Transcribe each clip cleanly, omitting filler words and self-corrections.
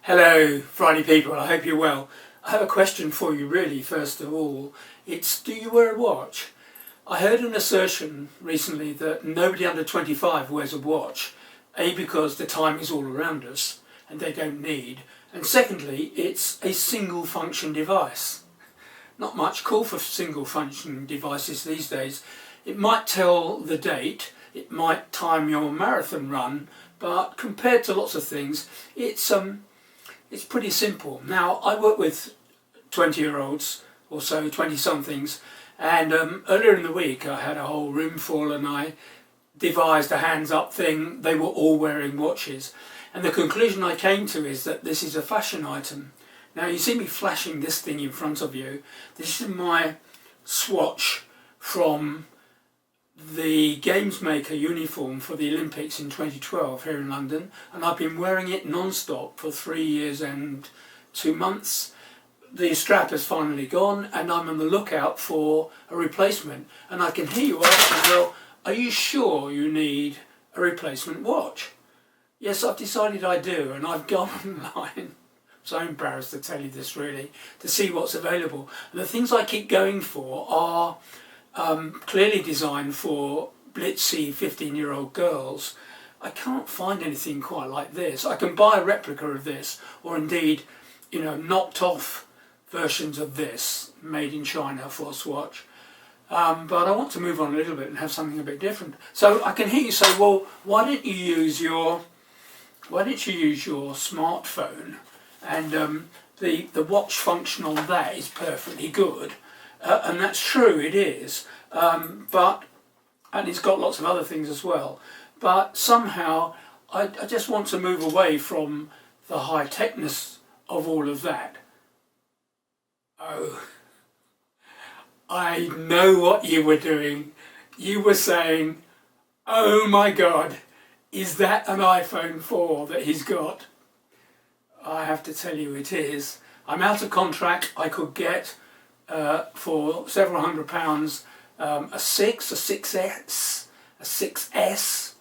Hello Friday people, I hope you're well. I have a question for you really, first of all. It's, do you wear a watch? I heard an assertion recently that nobody under 25 wears a watch. A, because the time is all around us and they don't need. And secondly, it's a single function device. Not much call for single function devices these days. It might tell the date, it might time your marathon run, but compared to lots of things, it's pretty simple. Now, I work with 20-year-olds or so, 20-somethings, and earlier in the week I had a whole room full and I devised a hands-up thing. They were all wearing watches, and the conclusion I came to is that this is a fashion item. Now, you see me flashing this thing in front of you. This is my swatch from the Games Maker uniform for the Olympics in 2012 here in London, and I've been wearing it non-stop for 3 years and 2 months. The strap has finally gone and I'm on the lookout for a replacement, and I can hear you asking, well, are you sure you need a replacement watch? Yes, I've decided I do, and I've gone online. I'm so embarrassed to tell you this really, to see what's available. And the things I keep going for are clearly designed for blitzy 15-year-old girls. I can't find anything quite like this. I can buy a replica of this, or indeed, knocked off versions of this made in China for a Swatch. But I want to move on a little bit and have something a bit different. So I can hear you say, well, why don't you use your smartphone? And the watch function on that is perfectly good. And that's true, it is, and it's got lots of other things as well, but somehow I just want to move away from the high-techness of all of that. Oh, I know what you were doing. You were saying, oh my God, is that an iPhone 4 that he's got? I have to tell you it is. I'm out of contract. I could get for several £100 a 6, a 6S, a 6S,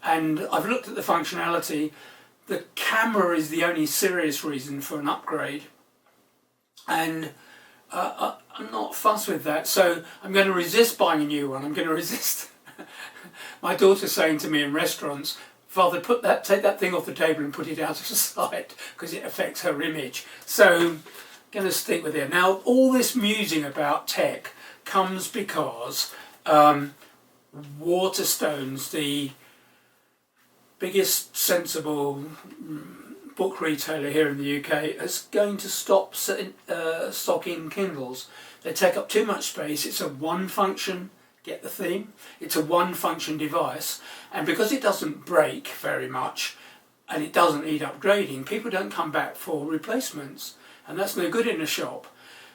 and I've looked at the functionality. The camera is the only serious reason for an upgrade, and I'm not fussed with that, so I'm going to resist buying a new one. I'm going to resist my daughter saying to me in restaurants, Father, take that thing off the table and put it out of sight because it affects her image. So going to stick with it. Now, all this musing about tech comes because Waterstones, the biggest sensible book retailer here in the UK, is going to stop stocking Kindles. They take up too much space. It's a one-function, get the theme, it's a one-function device, and because it doesn't break very much and it doesn't need upgrading, people don't come back for replacements. And that's no good in a shop.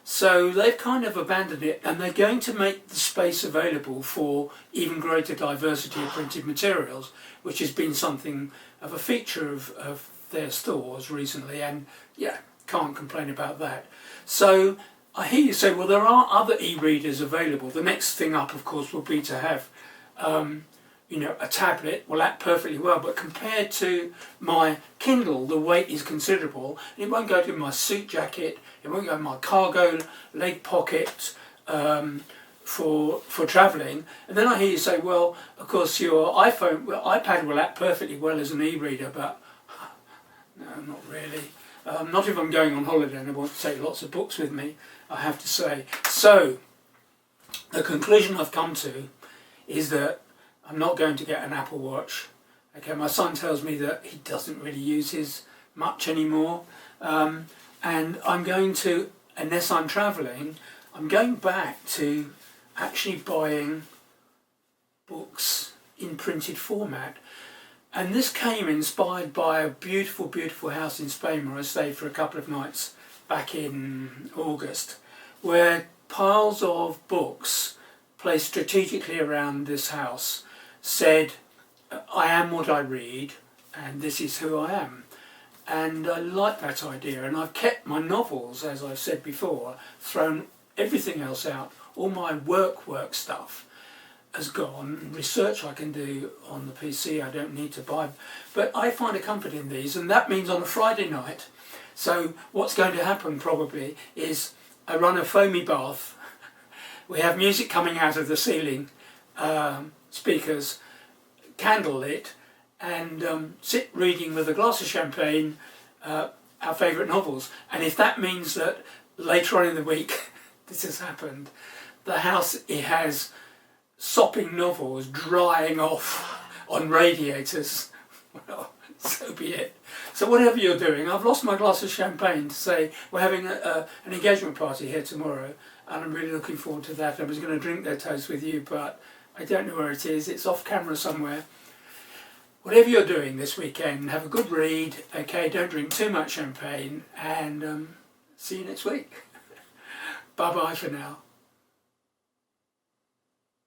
So they've kind of abandoned it, and they're going to make the space available for even greater diversity of printed materials, which has been something of a feature of their stores recently, and yeah, can't complain about that. So I hear you say, well, there are other e-readers available. The next thing up, of course, will be to have a tablet. Well, that perfectly well, but compared to my Kindle, the weight is considerable. It won't go to my suit jacket, it won't go in my cargo leg pocket for travelling. And then I hear you say, well, of course your iPad will act perfectly well as an e-reader, but no, not really. Not if I'm going on holiday and I want to take lots of books with me, I have to say. So the conclusion I've come to is that I'm not going to get an Apple Watch. Okay, my son tells me that he doesn't really use his much anymore, and I'm going to, unless I'm travelling, I'm going back to actually buying books in printed format. And this came inspired by a beautiful, beautiful house in Spain where I stayed for a couple of nights back in August, where piles of books placed strategically around this house said, I am what I read, and this is who I am. And I like that idea, and I've kept my novels, as I've said before, thrown everything else out, all my work stuff, has gone, research I can do on the PC, I don't need to buy, but I find a comfort in these, and that means on a Friday night. So what's going to happen probably is I run a foamy bath, we have music coming out of the ceiling, speakers, candle lit, and sit reading with a glass of champagne our favourite novels. And if that means that later on in the week this has happened, the house it has sopping novels drying off on radiators, well, so be it. So whatever you're doing, I've lost my glass of champagne to say we're having an engagement party here tomorrow, and I'm really looking forward to that. I was going to drink their toast with you, but I don't know where it is. It's off camera somewhere. Whatever you're doing this weekend, have a good read, okay, don't drink too much champagne, and see you next week. Bye bye for now.